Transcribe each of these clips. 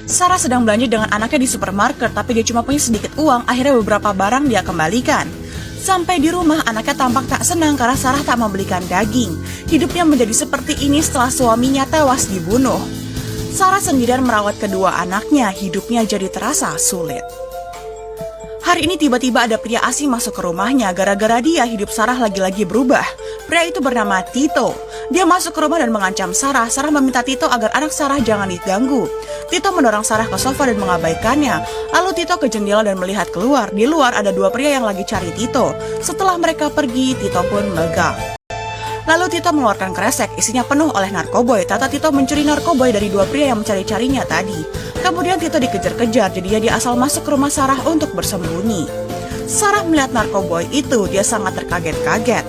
Sarah sedang belanja dengan anaknya di supermarket, tapi dia cuma punya sedikit uang. Akhirnya beberapa barang dia kembalikan. Sampai di rumah, anaknya tampak tak senang karena Sarah tak membelikan daging. Hidupnya menjadi seperti ini setelah suaminya tewas dibunuh. Sarah sendirian merawat kedua anaknya, hidupnya jadi terasa sulit. Hari ini tiba-tiba ada pria asing masuk ke rumahnya. Gara-gara dia, hidup Sarah lagi-lagi berubah. Pria itu bernama Tito. Dia masuk ke rumah dan mengancam Sarah. Sarah meminta Tito agar anak Sarah jangan diganggu. Tito mendorong Sarah ke sofa dan mengabaikannya. Lalu Tito ke jendela dan melihat keluar. Di luar ada dua pria yang lagi cari Tito. Setelah mereka pergi, Tito pun lega. Lalu Tito mengeluarkan kresek, isinya penuh oleh narkoboy. Tata Tito mencuri narkoboy dari dua pria yang mencari-carinya tadi. Kemudian Tito dikejar-kejar, jadinya dia asal masuk ke rumah Sarah untuk bersembunyi. Sarah melihat narkoboy itu, dia sangat terkaget-kaget.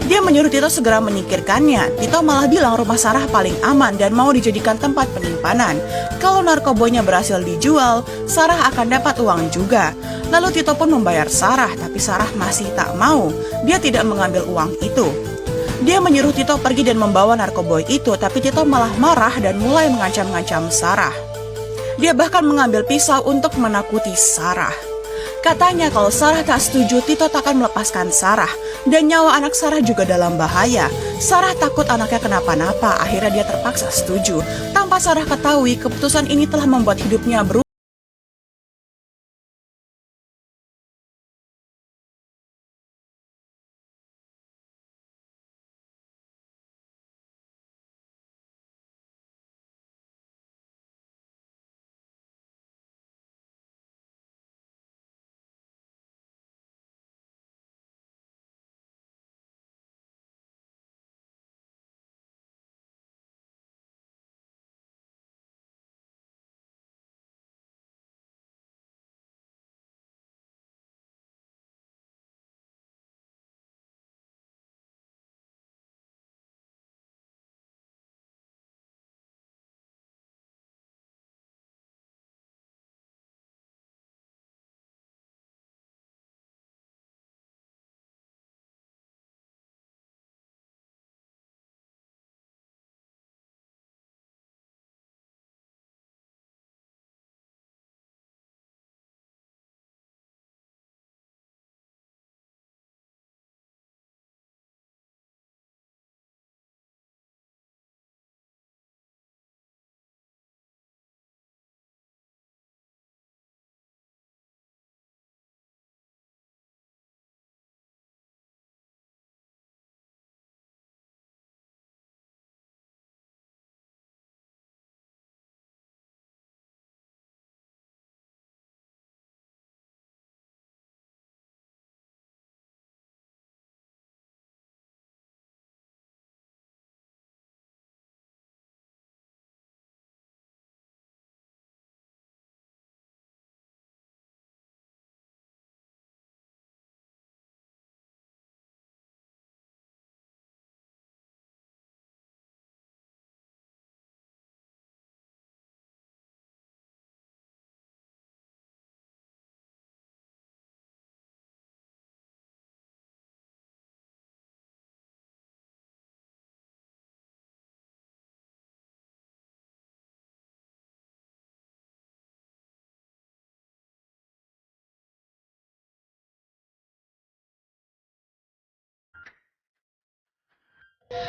Dia menyuruh Tito segera menyingkirkannya. Tito malah bilang rumah Sarah paling aman dan mau dijadikan tempat penyimpanan. Kalau narkoboynya berhasil dijual, Sarah akan dapat uang juga. Lalu Tito pun membayar Sarah, tapi Sarah masih tak mau. Dia tidak mengambil uang itu. Dia menyuruh Tito pergi dan membawa narkoboy itu, tapi Tito malah marah dan mulai mengancam-ngancam Sarah. Dia bahkan mengambil pisau untuk menakuti Sarah. Katanya kalau Sarah tak setuju, Tito tak akan melepaskan Sarah. Dan nyawa anak Sarah juga dalam bahaya. Sarah takut anaknya kenapa-napa, akhirnya dia terpaksa setuju. Tanpa Sarah ketahui, keputusan ini telah membuat hidupnya berubah.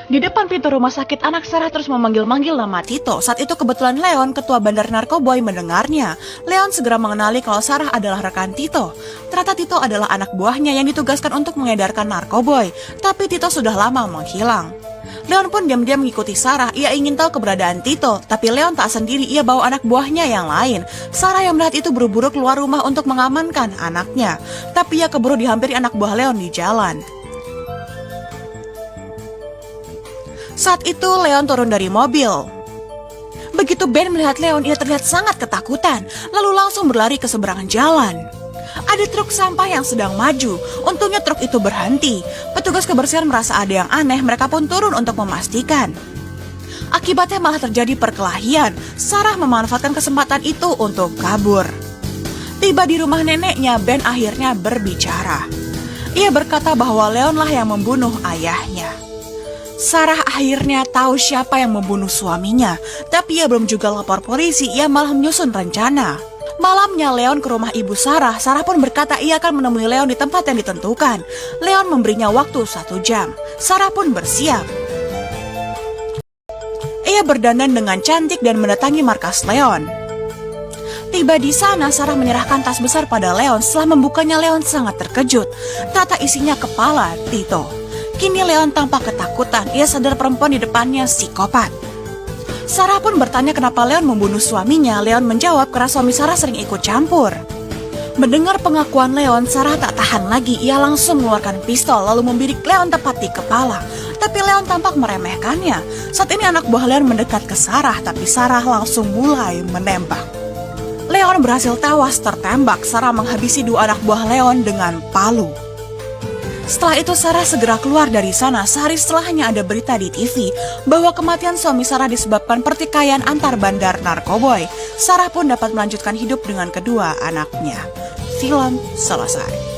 Di depan pintu rumah sakit, anak Sarah terus memanggil-manggil nama Tito. Saat itu kebetulan Leon, ketua bandar narkoboy, mendengarnya. Leon segera mengenali kalau Sarah adalah rekan Tito. Ternyata Tito adalah anak buahnya yang ditugaskan untuk mengedarkan narkoboy. Tapi Tito sudah lama menghilang. Leon pun diam-diam mengikuti Sarah. Ia ingin tahu keberadaan Tito. Tapi Leon tak sendiri, ia bawa anak buahnya yang lain. Sarah yang melihat itu buru-buru keluar rumah untuk mengamankan anaknya. Tapi ia keburu dihampiri anak buah Leon di jalan. Saat itu Leon turun dari mobil. Begitu Ben melihat Leon, ia terlihat sangat ketakutan, lalu langsung berlari ke seberang jalan. Ada truk sampah yang sedang maju. Untungnya truk itu berhenti. Petugas kebersihan merasa ada yang aneh, mereka pun turun untuk memastikan. Akibatnya malah terjadi perkelahian. Sarah memanfaatkan kesempatan itu untuk kabur. Tiba di rumah neneknya, Ben akhirnya berbicara. Ia berkata bahwa Leonlah yang membunuh ayahnya. Sarah akhirnya tahu siapa yang membunuh suaminya, tapi ia belum juga lapor polisi, ia malah menyusun rencana. Malamnya Leon ke rumah ibu Sarah. Sarah pun berkata ia akan menemui Leon di tempat yang ditentukan. Leon memberinya waktu 1 jam. Sarah pun bersiap. Ia berdandan dengan cantik dan mendatangi markas Leon. Tiba di sana, Sarah menyerahkan tas besar pada Leon. Setelah membukanya, Leon sangat terkejut. Ternyata isinya kepala Tito. Kini Leon tampak ketakutan. Ia sadar perempuan di depannya psikopat. Sarah pun bertanya kenapa Leon membunuh suaminya. Leon menjawab karena suami Sarah sering ikut campur. Mendengar pengakuan Leon, Sarah tak tahan lagi. Ia langsung mengeluarkan pistol lalu membidik Leon tepat di kepala. Tapi Leon tampak meremehkannya. Saat ini anak buah Leon mendekat ke Sarah, tapi Sarah langsung mulai menembak. Leon berhasil tewas tertembak. Sarah menghabisi 2 anak buah Leon dengan palu. Setelah itu Sarah segera keluar dari sana. Sehari setelahnya ada berita di TV bahwa kematian suami Sarah disebabkan pertikaian antar bandar narkoboy. Sarah pun dapat melanjutkan hidup dengan kedua anaknya. Film selesai.